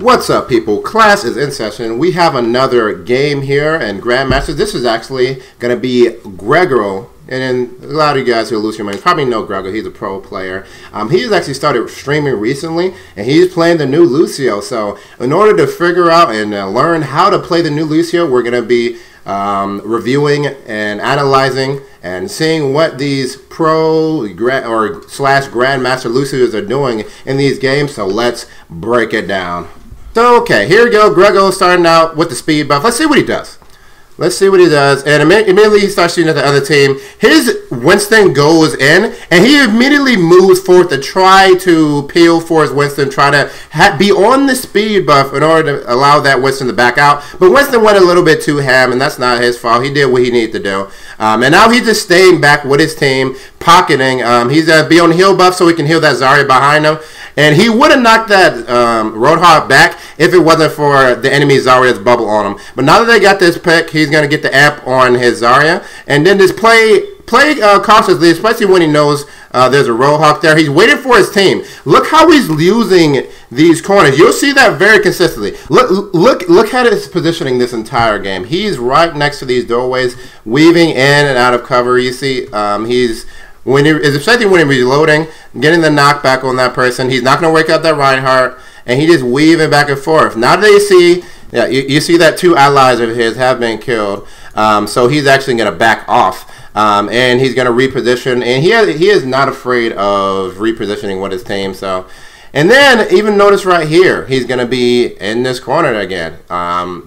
What's up, people? Class is in session. We have another game here in GrandMaster. This is actually going to be Grego. And a lot of you guys who are Lucio probably know Grego. He's a pro player. He's actually started streaming recently, and he's playing the new Lucio. So in order to figure out and learn how to play the new Lucio, we're going to be reviewing and analyzing and seeing what these pro or slash Grandmaster Lucios are doing in these games. So let's break it down. So, okay, here we go. Grego starting out with the speed buff. Let's see what he does. Let's see what he does. And immediately he starts shooting at the other team. His Winston goes in, and he immediately moves forward to try to peel for his Winston, try to be on the speed buff in order to allow that Winston to back out. But Winston went a little bit too ham, and that's not his fault. He did what he needed to do. And now he's just staying back with his team, pocketing. He's going to be on heal buff so he can heal that Zarya behind him. And he would have knocked that Roadhog back if it wasn't for the enemy Zarya's bubble on him. But now that they got this pick, he's going to get the amp on his Zarya. And then just play cautiously, especially when he knows there's a Roadhog there. He's waiting for his team. Look how he's using these corners. You'll see that very consistently. Look at his positioning this entire game. He's right next to these doorways, weaving in and out of cover. You see especially when he's reloading, getting the knockback on that person. He's not going to wake up that Reinhardt, and he just weaving back and forth. Now that you see, you see that two allies of his have been killed, so he's actually going to back off, and he's going to reposition, and he is not afraid of repositioning with his team. So. And then, even notice right here, he's going to be in this corner again.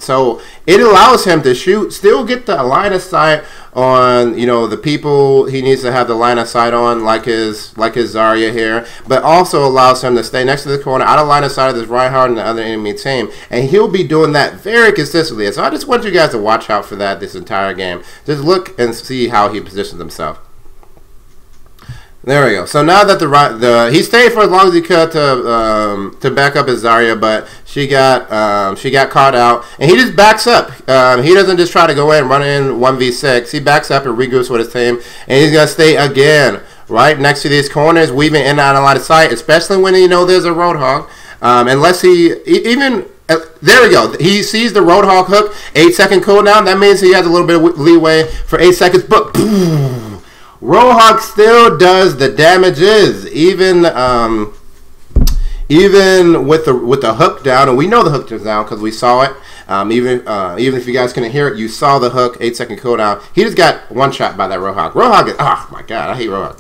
So, it allows him to shoot, still get the line of sight on, the people he needs to have the line of sight on, like his Zarya here, but also allows him to stay next to the corner, out of line of sight of this Reinhardt and the other enemy team. And he'll be doing that very consistently. So, I just want you guys to watch out for that this entire game. Just look and see how he positions himself. There we go. So now that he stayed for as long as he could to back up his Zarya, but she got caught out, and he just backs up. He doesn't just try to go in, run in 1v6. He backs up and regroups with his team, and he's gonna stay again right next to these corners, weaving in and out of line of sight, especially when there's a Roadhog. Unless there we go. He sees the Roadhog hook, 8-second cooldown. That means he has a little bit of leeway for 8 seconds, but boom. Roadhog still does the damages, even with the hook down, and we know the hook is down because we saw it. Even if you guys couldn't hear it, you saw the hook, 8-second cooldown. He just got one shot by that Roadhog. Roadhog is, oh my god, I hate Roadhog.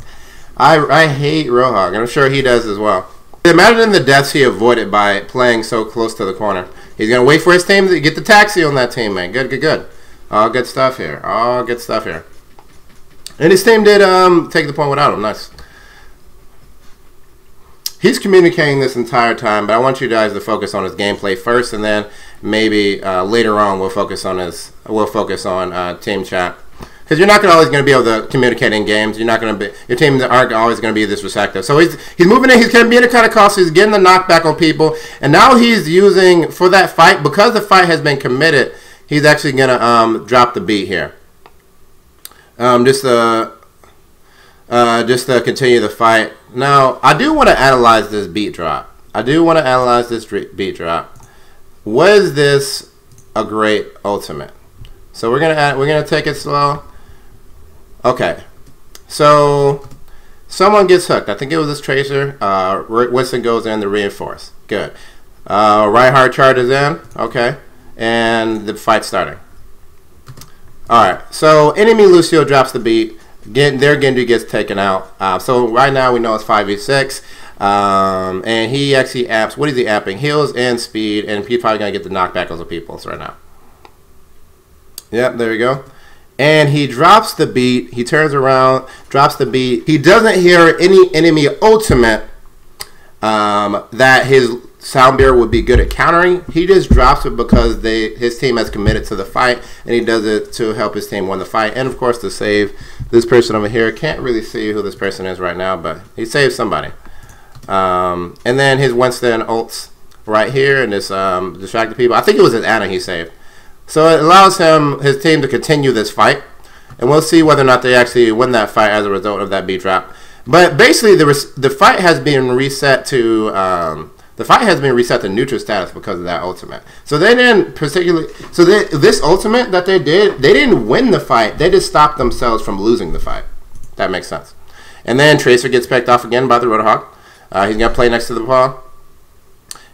I hate Roadhog, and I'm sure he does as well. Imagine the deaths he avoided by playing so close to the corner. He's gonna wait for his team to get the taxi on that team, man. Good. All good stuff here. All good stuff here. And his team did take the point without him. Nice. He's communicating this entire time, but I want you guys to focus on his gameplay first, and then maybe later on we'll focus on team chat. Because you're not always going to be able to communicate in games. You're not going to be, your teams aren't always going to be this receptive. So he's moving in. He's going to be in a kind of cost. He's getting the knockback on people, and now he's using for that fight, because the fight has been committed. He's actually going to drop the beat here. Just to continue the fight. Now, I do want to analyze this beat drop. Was this a great ultimate? So we're gonna take it slow. Okay. So someone gets hooked. I think it was this Tracer. Winston goes in to reinforce. Good. Reinhardt charges in. Okay. And the fight's starting. Alright, so enemy Lucio drops the beat. Their Genji gets taken out. So right now we know it's 5v6. And he actually amps. What is he amping? Heals and speed. And he's probably going to get the knockback on some people right now. Yep, there we go. And he drops the beat. He turns around, drops the beat. He doesn't hear any enemy ultimate that his Soundbeer would be good at countering. He just drops it because his team has committed to the fight, and he does it to help his team win the fight, and of course to save this person over here. Can't really see who this person is right now, but he saves somebody. And then his Winston ults right here and just distracted people. I think it was his Ana he saved. So it allows his team to continue this fight, and we'll see whether or not they actually win that fight as a result of that beat drop. But basically, the fight has been reset to The fight has been reset to neutral status because of that ultimate. So they didn't particularly. So this ultimate that they didn't win the fight. They just stopped themselves from losing the fight. That makes sense. And then Tracer gets picked off again by the Roadhog. He's gonna play next to the paw.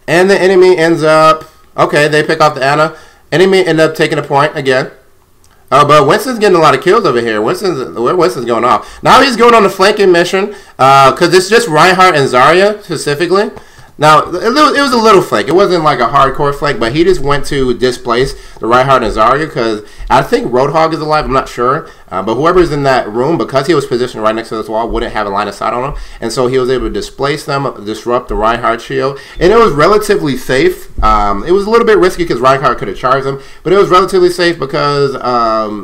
And the enemy ends up. Okay, they pick off the Ana. Enemy end up taking a point again. But Winston's getting a lot of kills over here. Winston's going off. Now he's going on the flanking mission because it's just Reinhardt and Zarya specifically. Now, it was a little flank. It wasn't like a hardcore flank, but he just went to displace the Reinhardt and Zarya because I think Roadhog is alive. I'm not sure. But whoever's in that room, because he was positioned right next to this wall, wouldn't have a line of sight on him. And so he was able to displace them, disrupt the Reinhardt shield. And it was relatively safe. It was a little bit risky because Reinhardt could have charged him. But it was relatively safe because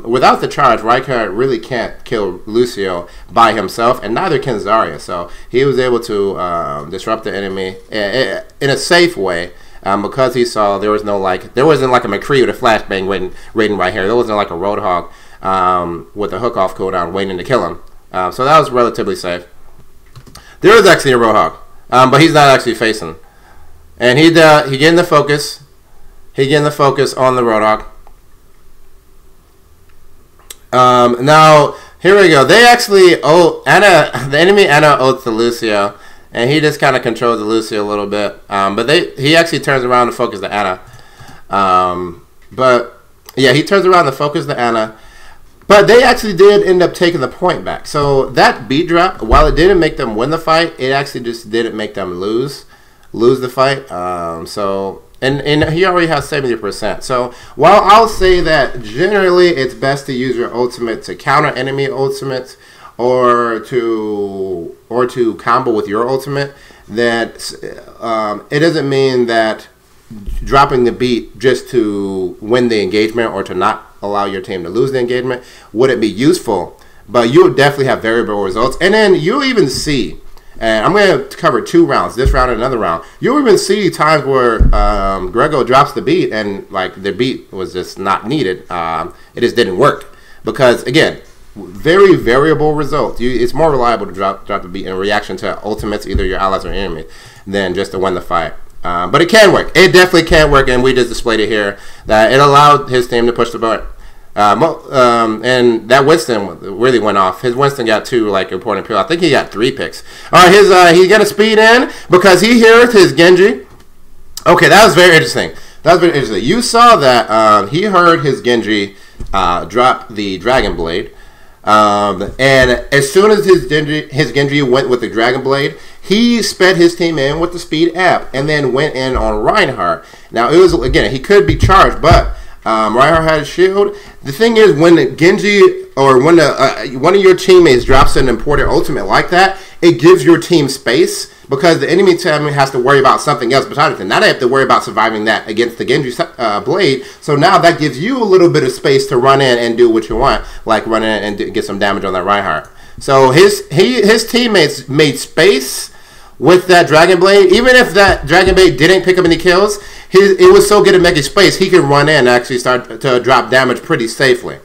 without the charge, Reinhardt really can't kill Lucio by himself. And neither can Zarya. So he was able to disrupt the enemy in a safe way. Because he saw there wasn't like a McCree with a flashbang waiting right here. There wasn't like a Roadhog with a hook off cooldown waiting to kill him. So that was relatively safe. There is actually a Roadhog, but he's not actually facing. And he getting the focus. He getting the focus on the Roadhog. Now here we go. They actually the enemy Ana owes to Lucio. And he just kind of controls the Lucio a little bit. But he actually turns around to focus the Ana. But, yeah, he turns around to focus the Ana. But they actually did end up taking the point back. So that beat drop, while it didn't make them win the fight, it actually just didn't make them lose the fight. And he already has 70%. So while I'll say that generally it's best to use your ultimate to counter enemy ultimates, or to combo with your ultimate, that it doesn't mean that dropping the beat just to win the engagement or to not allow your team to lose the engagement wouldn't be useful, but you'll definitely have variable results. And then you'll even see, and I'm going to cover 2 rounds, this round and another round, you'll even see times where Grego drops the beat and like the beat was just not needed. It just didn't work because, again, very variable results. It's more reliable to drop the beat in reaction to ultimates, either your allies or enemy, than just to win the fight. But it can work. It definitely can work, and we just displayed it here that it allowed his team to push the boat. And that Winston really went off. His Winston got 2 like important pills. I think he got 3 picks. All right, he got a speed in because he hears his Genji. Okay, that was very interesting. You saw that he heard his Genji drop the Dragon Blade. And as soon as his Genji went with the Dragon Blade, he sped his team in with the speed app and then went in on Reinhardt. Now, it was, again, he could be charged, but Reinhardt had a shield. The thing is, when the Genji or when one of your teammates drops an important ultimate like that, it gives your team space because the enemy team has to worry about something else besides it. Now they have to worry about surviving that against the Genji blade. So now that gives you a little bit of space to run in and do what you want, like run in and get some damage on that Reinhardt. So his teammates made space with that Dragon Blade. Even if that Dragon Blade didn't pick up any kills, it was so good at making space, he could run in and actually start to drop damage pretty safely.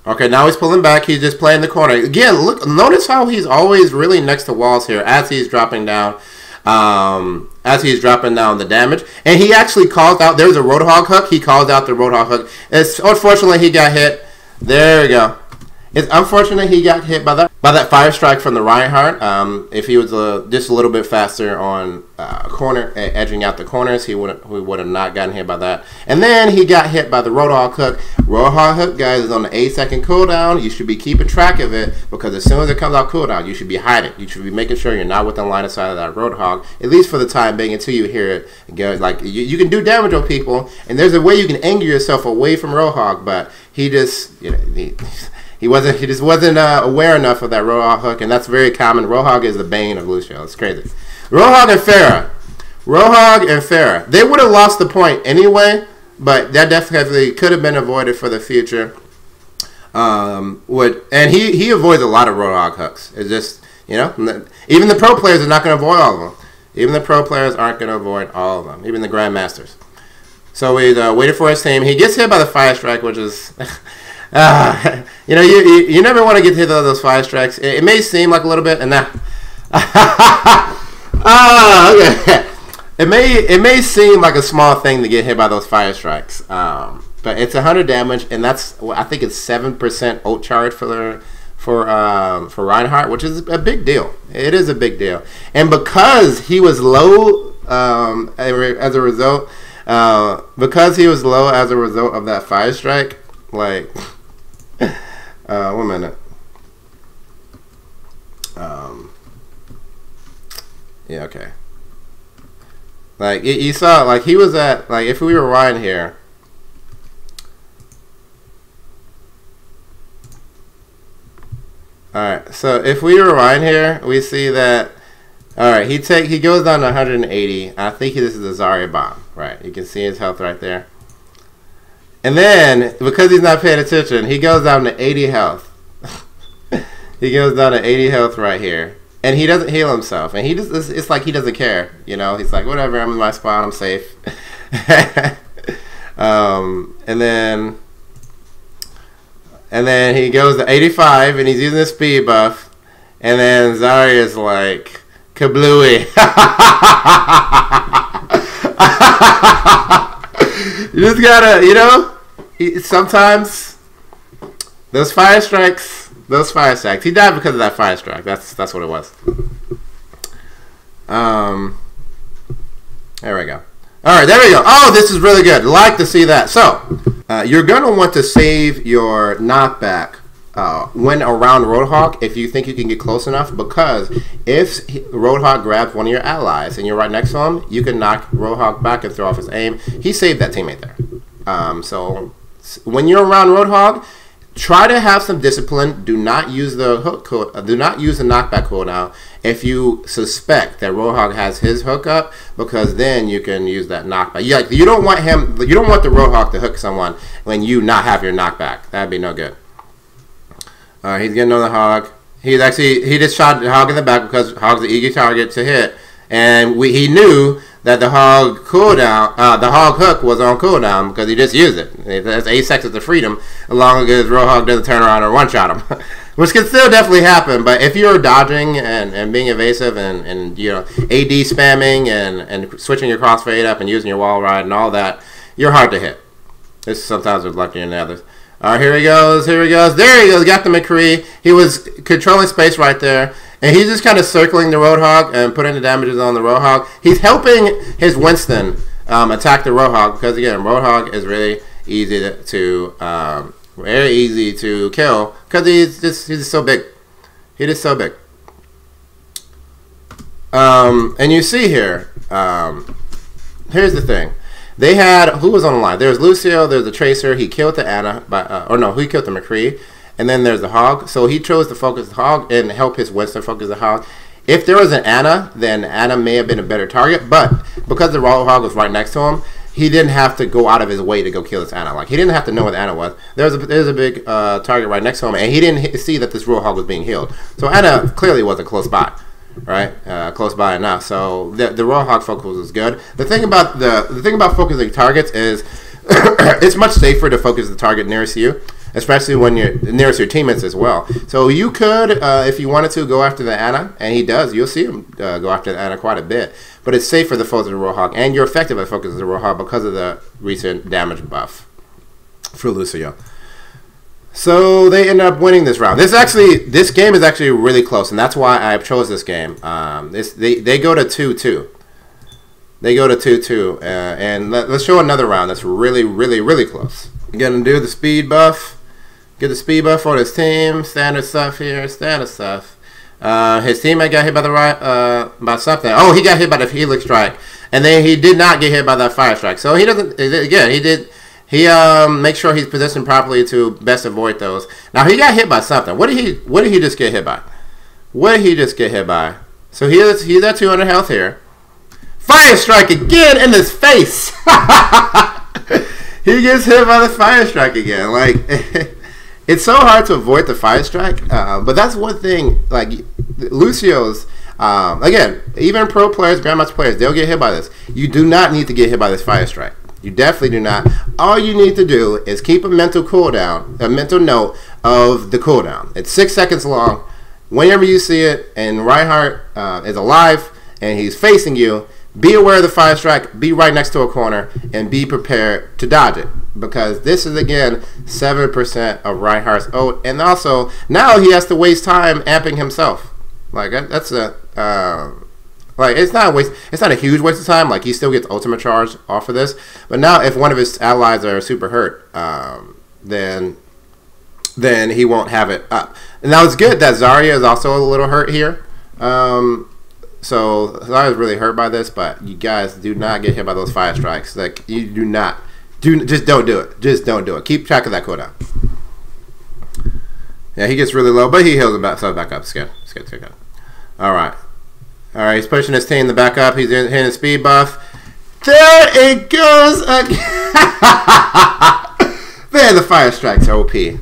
Okay, now he's pulling back. He's just playing the corner. Again, look, notice how he's always really next to walls here as he's dropping down. The damage. And he actually calls out, there's a Roadhog hook. He calls out the Roadhog hook. Unfortunately, he got hit. There we go. It's unfortunate he got hit by that fire strike from the Reinhardt. If he was just a little bit faster on corner, edging out the corners, he would have not gotten hit by that. And then he got hit by the Roadhog hook. Roadhog hook, guys, is on the 8-second cooldown. You should be keeping track of it because as soon as it comes out cooldown, you should be hiding. You should be making sure you're not within line of sight of that Roadhog, at least for the time being, until you hear it go. Like you can do damage on people, and there's a way you can anger yourself away from Roadhog, but he just, he just wasn't aware enough of that Roadhog hook, and that's very common. Roadhog is the bane of Lucio. It's crazy. Roadhog and Pharah. They would have lost the point anyway, but that definitely could have been avoided for the future. And he avoids a lot of Roadhog hooks. It's just, even the pro players are not going to avoid all of them. Even the pro players aren't going to avoid all of them, even the GrandMasters. So we waited for his team. He gets hit by the fire strike, which is... you never want to get hit by those fire strikes. It may seem like a little bit, and Okay. It may seem like a small thing to get hit by those fire strikes, but it's 100 damage, and that's I think it's 7% ult charge for Reinhardt, which is a big deal. It is a big deal, and because he was low as a result, of that fire strike, like 1 minute. Yeah, okay. Like, you saw, like, he was at, like, if we rewind here. Alright, so if we rewind here, we see that, alright, he goes down to 180. I think this is a Zarya bomb, right? You can see his health right there. And then, because he's not paying attention, he goes down to 80 health. He goes down to 80 health right here. And he doesn't heal himself. And it's like he doesn't care. You know, he's like, whatever, I'm in my spot, I'm safe. And then he goes to 85 and he's using the speed buff. And then Zarya is like, kablooey. You just gotta, you know, sometimes those fire strikes. He died because of that fire strike. That's what it was. There we go. All right, there we go. Oh, this is really good. Like to see that. So, you're going to want to save your knockback when around Roadhog if you think you can get close enough, because if Roadhog grabs one of your allies and you're right next to him, you can knock Roadhog back and throw off his aim. He saved that teammate there. So, when you're around Roadhog, try to have some discipline. Do not use the hook code. Do not use the knockback cooldown if you suspect that Roadhog has his hook up, because then you can use that knockback. You don't want him. You don't want the Roadhog to hook someone when you not have your knockback. That'd be no good. He's getting on the Hog. He just shot the Hog in the back because Hog's an easy target to hit, and he knew that the Hog cooldown, the Hog hook was on cooldown because he just used it. That's 8 seconds of freedom, as long as Roadhog doesn't turn around and one-shot him. Which can still definitely happen, but if you're dodging and being evasive and you know, AD spamming and switching your crossfade up and using your wall ride and all that, you're hard to hit. It's sometimes with luckier than others. All right, here he goes, there he goes. Got the McCree. He was controlling space right there. And he's just kind of circling the Roadhog and putting the damages on the Roadhog. He's helping his Winston attack the Roadhog because, again, Roadhog is really easy very easy to kill because he's just so big. He is so big. And you see here, here's the thing. They had, who was on the line? There's Lucio, there's the Tracer. He killed the Ana, he killed the McCree. And then there's the Hog. So he chose to focus the Hog and help his Winston focus the Hog. If there was an Ana, then Ana may have been a better target. But because the Roadhog was right next to him, he didn't have to go out of his way to go kill this Ana. Like, he didn't have to know where the Ana was. There's a big target right next to him, and he didn't see that this Roadhog was being healed. So Ana clearly wasn't close by, right? Close by enough. So the Roadhog focus was good. The thing about focusing targets is it's much safer to focus the target nearest to you, especially when you're nearest your teammates as well. So you could, if you wanted to, go after the Ana, and he does. You'll see him go after the Ana quite a bit. But it's safer to focus the Roadhog, and you're effective at focusing the Roadhog because of the recent damage buff for Lucio. So they end up winning this round. This game is actually really close, and that's why I chose this game. They go to 2-2. They go to 2-2, and let's show another round that's really, really, really close. You're gonna do the speed buff. Get the speed buff on his team. Standard stuff here. Standard stuff. His teammate got hit by by something. Oh, he got hit by the Helix Strike, and then he did not get hit by that Fire Strike. So he doesn't. Again, he did. He makes sure he's positioned properly to best avoid those. Now he got hit by something. What did he just get hit by? What did he just get hit by? So he's at 200 health here. Fire Strike again in his face. He gets hit by the Fire Strike again. Like, it's so hard to avoid the Fire Strike. But that's one thing. Like, Lucio's, again, even pro players, Grandmaster players, they'll get hit by this. You do not need to get hit by this Fire Strike. You definitely do not. All you need to do is keep a mental cooldown, a mental note of the cooldown. It's 6 seconds long. Whenever you see it, and Reinhardt is alive, and he's facing you, be aware of the fire strike, be right next to a corner, and be prepared to dodge it. Because this is, again, 7% of Reinhardt's ult. And also, now he has to waste time amping himself. Like, that's a... like, it's not a huge waste of time. Like, he still gets ultimate charge off of this. But now, if one of his allies are super hurt, then he won't have it up. And now it's good that Zarya is also a little hurt here. So Zarya's really hurt by this, but you guys do not get hit by those fire strikes. Like, you do not. Just don't do it. Just don't do it. Keep track of that cooldown. Yeah, he gets really low, but he heals himself back up. It's good. It's good. It's good. All right. All right, he's pushing his team to back up. He's hitting a speed buff. There it goes again. Man, the fire strikes are OP. This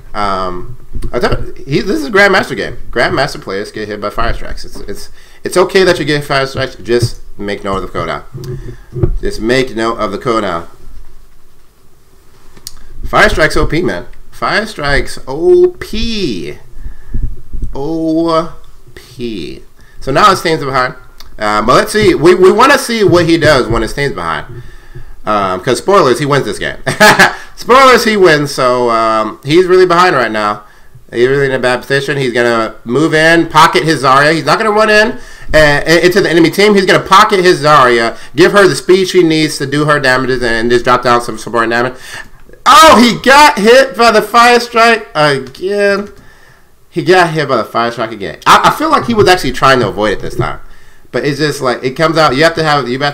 is a GrandMaster game. GrandMaster players get hit by fire strikes. It's okay that you get fire strikes. Just make note of the cooldown. Just make note of the cooldown. Fire strikes OP, man. Fire strikes OP. OP. So now his team's behind. But let's see. We want to see what he does when his team's behind. Because spoilers, he wins this game. Spoilers, he wins. So he's really behind right now. He's really in a bad position. He's going to move in, pocket his Zarya. He's not going to run in into the enemy team. He's going to pocket his Zarya, give her the speed she needs to do her damages, and just drop down some support damage. Oh, he got hit by the fire strike again. He got hit by the fire strike again. I feel like he was actually trying to avoid it this time. But it's just like, it comes out. You have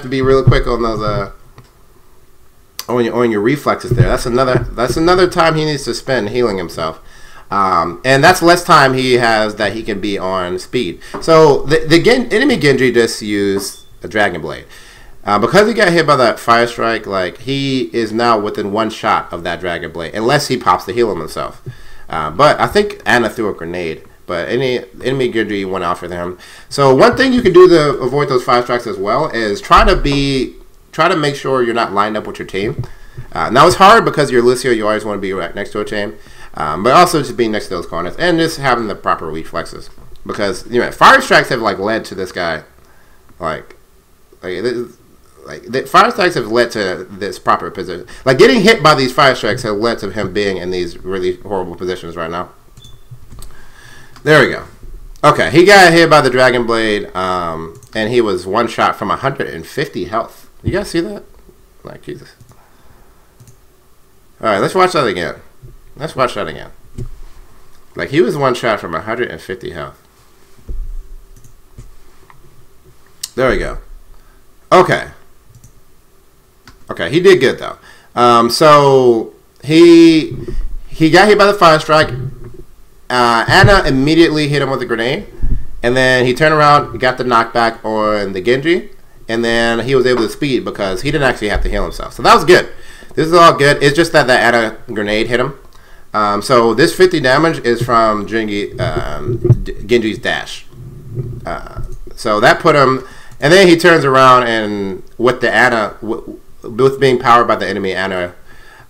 to be real quick on those on your reflexes there. That's another time he needs to spend healing himself. And that's less time he has that he can be on speed. So the enemy Genji just used a Dragon Blade. Because he got hit by that fire strike, like, he is now within one shot of that Dragon Blade, unless he pops to heal himself. But I think Ana threw a grenade, but enemy Genji went after him. So one thing you can do to avoid those fire strikes as well is try to make sure you're not lined up with your team. Now it's hard because you're Lucio, you always want to be right next to a team. But also just being next to those corners and just having the proper reflexes, because fire strikes have like led to this guy, the fire strikes have led to this proper position. Like, getting hit by these fire strikes have led to him being in these really horrible positions right now. There we go. Okay, he got hit by the Dragon Blade, and he was one shot from 150 health. You guys see that? Like, Jesus. All right, let's watch that again. Let's watch that again. Like, he was one shot from 150 health. There we go. Okay. Okay, he did good though. So he got hit by the fire strike. Ana immediately hit him with a grenade, and then he turned around, got the knockback on the Genji, and then he was able to speed because he didn't actually have to heal himself. So that was good. This is all good. It's just that the Ana grenade hit him. So this 50 damage is from Genji's dash. So that put him, and then he turns around and with the Ana, with being powered by the enemy Ana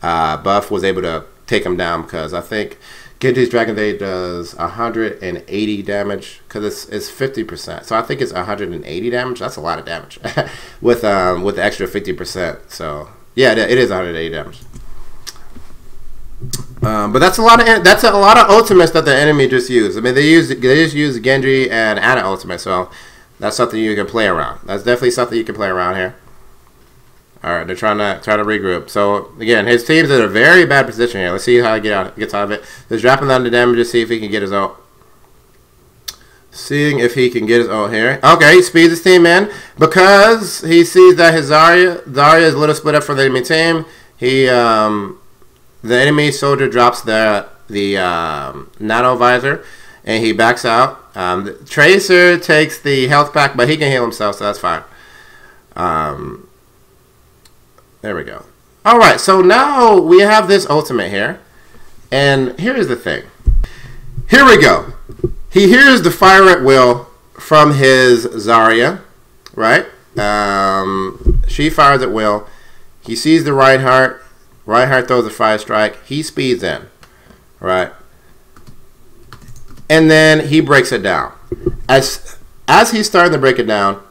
buff, was able to take him down, because I think Genji's Dragon Blade does 180 damage because it's 50%. So I think it's 180 damage. That's a lot of damage with the extra 50%. So yeah, it is 180 damage. But that's a lot of ultimates that the enemy just used. I mean, they just use Genji and Ana ultimate, so that's something you can play around. That's definitely something you can play around here. All right, they're trying to regroup. So again, his team's in a very bad position here. Let's see how he gets out of it. He's dropping down the damage to see if he can get his ult. Seeing if he can get his ult here. Okay, he speeds his team in because he sees that his Zarya is a little split up from the enemy team. The enemy soldier drops the nano visor, and he backs out. The Tracer takes the health pack, but he can heal himself, so that's fine. There we go. All right, so now we have this ultimate here, and here's the thing. Here we go. He hears the fire at will from his Zarya, right? She fires at will. He sees the Reinhardt. Reinhardt throws a fire strike. He speeds in, right? And then he breaks it down. As he's starting to break it down,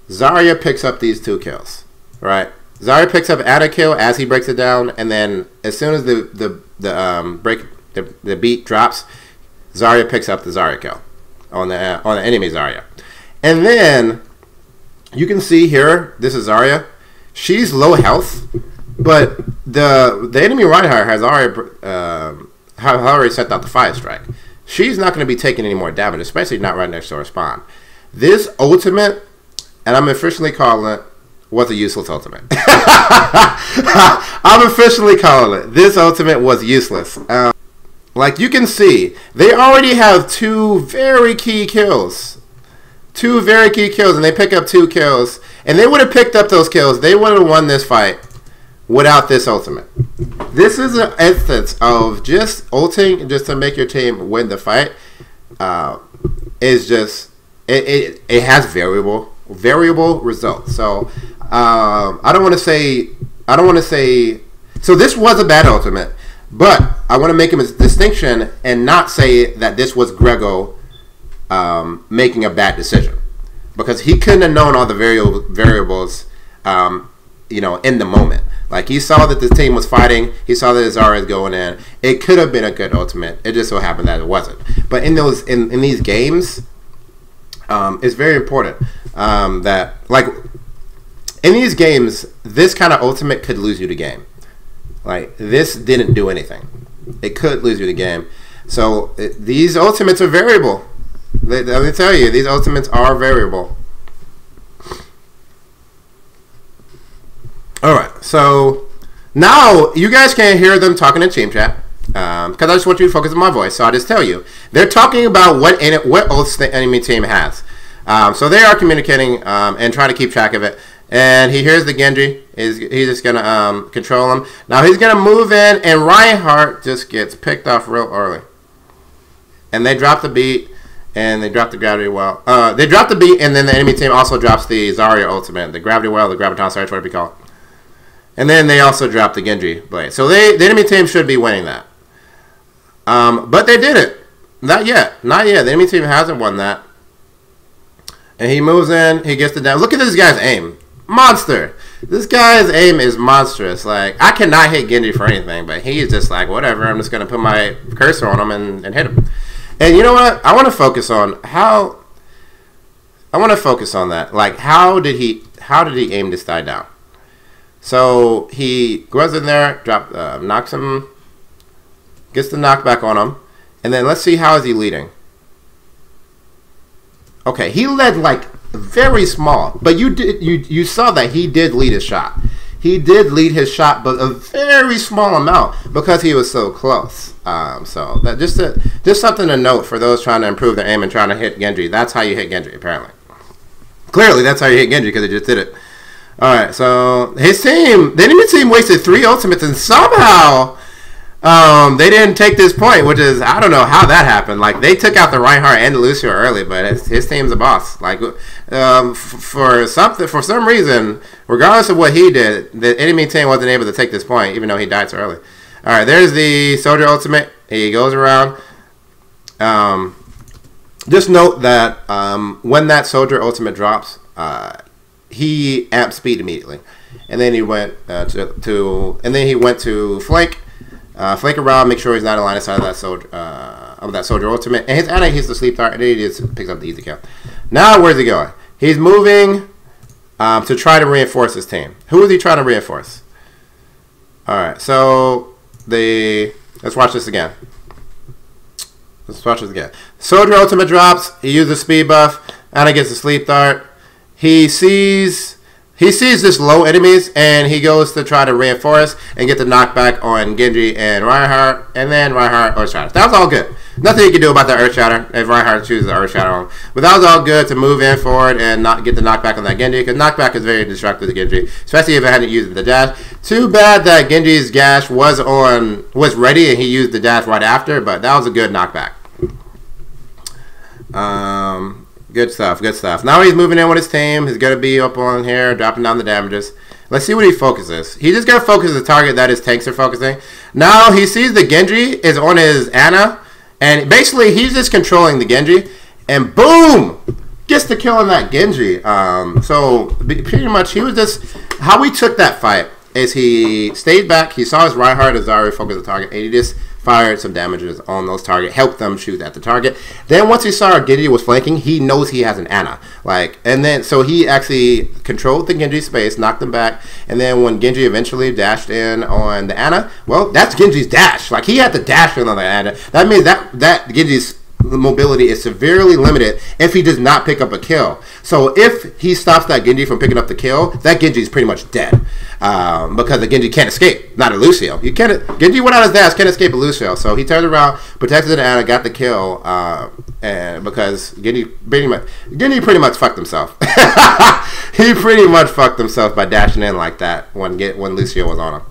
Zarya picks up these 2 kills, right? Zarya picks up Ana kill as he breaks it down, and then as soon as the beat drops, Zarya picks up the Zarya kill on the enemy Zarya. And then you can see here, this is Zarya. She's low health, but the enemy Reinhardt has already sent out the fire strike. She's not going to be taking any more damage, especially not right next to her spawn. This ultimate, and I'm officially calling it, was a useless ultimate. I'm officially calling it. This ultimate was useless. Like you can see, they already have 2 very key kills. 2 very key kills, and they pick up 2 kills. And they would have picked up those kills. They would have won this fight without this ultimate. This is an instance of just ulting just to make your team win the fight. Is just it has variable results. So I don't want to say. So this was a bad ultimate, but I want to make a distinction and not say that this was Grego making a bad decision, because he couldn't have known all the variables, in the moment. Like he saw that this team was fighting, he saw that Zarya is going in. It could have been a good ultimate. It just so happened that it wasn't. But in these games, it's very important that like in these games, this kind of ultimate could lose you the game. Like this didn't do anything. It could lose you the game. So these ultimates are variable. Let me tell you, these ultimates are variable. Alright, so now you guys can hear them talking in team chat, because I just want you to focus on my voice, so I'll just tell you. They're talking about what ults the enemy team has. So they are communicating and trying to keep track of it. And he hears the Genji. He's just going to control him. Now he's going to move in, and Reinhardt just gets picked off real early. And they drop the beat. And they drop the gravity well. They drop the beat, and then the enemy team also drops the Zarya ultimate, the gravity well, the graviton surge, whatever you call it. And then they also drop the Genji blade. So the enemy team should be winning that. But they didn't. Not yet. Not yet. The enemy team hasn't won that. And he moves in. He gets the down. Look at this guy's aim. Monster. This guy's aim is monstrous. Like, I cannot hit Genji for anything, but he's just like, whatever. I'm just going to put my cursor on him and hit him. And you know what? I want to focus on how. I want to focus on that. Like, how did he aim this guy down? So he goes in there, knocks him, gets the knockback on him, and then let's see, how is he leading? Okay, he led like very small, but you saw that he did lead his shot. He did lead his shot, but a very small amount because he was so close. So that just something to note for those trying to improve their aim and trying to hit Genji. That's how you hit Genji, apparently. Clearly, that's how you hit Genji, because he just did it. All right, so his team, the enemy team, wasted 3 ultimates, and somehow they didn't take this point, which is, I don't know how that happened. Like, they took out the Reinhardt and the Lucio early, but his team's a boss. Like, for some reason, regardless of what he did, the enemy team wasn't able to take this point, even though he died so early. All right, there's the Soldier ultimate. He goes around. Just note that when that Soldier ultimate drops, he amped speed immediately, and then he went to flank around, make sure he's not in line of sight of that soldier ultimate, and his Ana hits the sleep dart, and then he just picks up the easy kill. Now where's he going? He's moving to try to reinforce his team. Who is he trying to reinforce? All right, so let's watch this again. Soldier ultimate drops. He uses speed buff. Ana gets the sleep dart. He sees this low enemies, and he goes to try to reinforce and get the knockback on Genji and Reinhardt, and then Reinhardt Earthshatter. That was all good. Nothing you can do about the Earthshatter if Reinhardt chooses the Earthshatter. But that was all good to move in forward and not get the knockback on that Genji, because knockback is very destructive to Genji, especially if it hadn't used the dash. Too bad that Genji's dash was ready and he used the dash right after, but that was a good knockback. Good stuff, good stuff. Now he's moving in with his team. He's going to be up on here, dropping down the damages. Let's see what he focuses. He's just going to focus the target that his tanks are focusing. Now he sees the Genji is on his Ana, and basically he's just controlling the Genji. And boom! gets the kill on that Genji. So pretty much he was just, how we took that fight is he stayed back, he saw his Reinhardt and Zarya focus the target, and he just fired some damages on those targets, helped them shoot at the target. Then once he saw Genji was flanking, he knows he has an Ana. And then so he actually controlled the Genji space, knocked him back, and then when Genji eventually dashed in on the Ana, well, that's Genji's dash. Like, he had to dash in on the Ana. That means that Genji's mobility is severely limited if he does not pick up a kill. So if he stops that Genji from picking up the kill, that Genji is pretty much dead, because the Genji can't escape. Not a Lucio. Genji without his dash can't escape a Lucio. So he turned around, protected the Ana, got the kill, and because Genji pretty much fucked himself. He pretty much fucked himself by dashing in like that when Lucio was on him,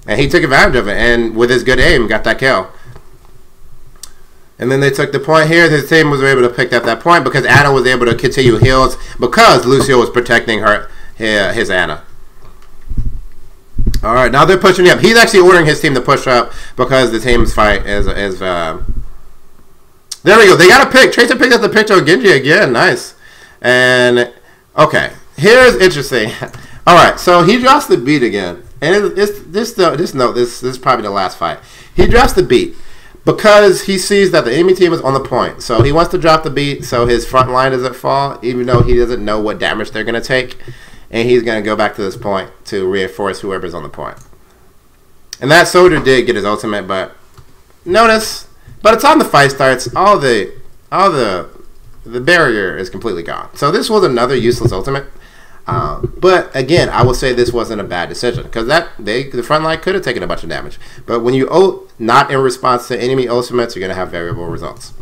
and he took advantage of it, and with his good aim, got that kill. And then they took the point here. His team was able to pick up that point because Ana was able to continue heals because Lucio was protecting his Ana. All right, now they're pushing up. He's actually ordering his team to push up because the team's fight is there we go. They got a pick. Tracer picked up the picture of Genji again. Nice. And okay, here's interesting. All right, so he drops the beat again, and this is probably the last fight. He drops the beat because he sees that the enemy team is on the point. So he wants to drop the beat so his front line doesn't fall, even though he doesn't know what damage they're going to take. And he's going to go back to this point to reinforce whoever's on the point. And that soldier did get his ultimate, but notice, by the time the fight starts, all the barrier is completely gone. So this was another useless ultimate. But again, I will say this wasn't a bad decision because the front line could have taken a bunch of damage. But when you ult not in response to enemy ultimates, you're going to have variable results.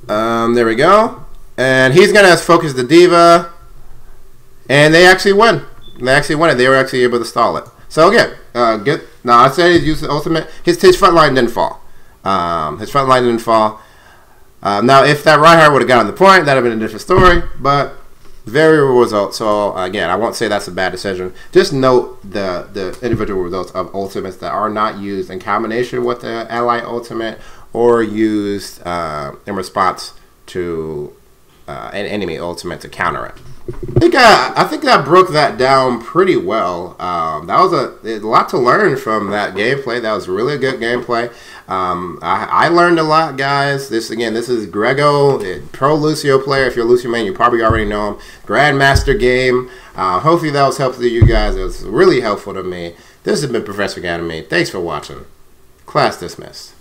There we go. And he's going to focus the D.Va. And they actually won. They actually won it. They were actually able to stall it. So again, good. Now I said he used the ultimate. His front line didn't fall. His front line didn't fall. Now if that Reinhardt would have gotten the point, that would have been a different story. But variable results. So again, I won't say that's a bad decision. Just note the individual results of ultimates that are not used in combination with the ally ultimate or used in response to an enemy ultimate to counter it. I think I broke that down pretty well. That was a lot to learn from that gameplay. That was really good gameplay. I learned a lot, guys. This is Grego, pro Lucio player. If you're a Lucio man, you probably already know him. GrandMaster game. Hopefully that was helpful to you guys. It was really helpful to me. This has been Professor Ganymede. Thanks for watching. Class dismissed.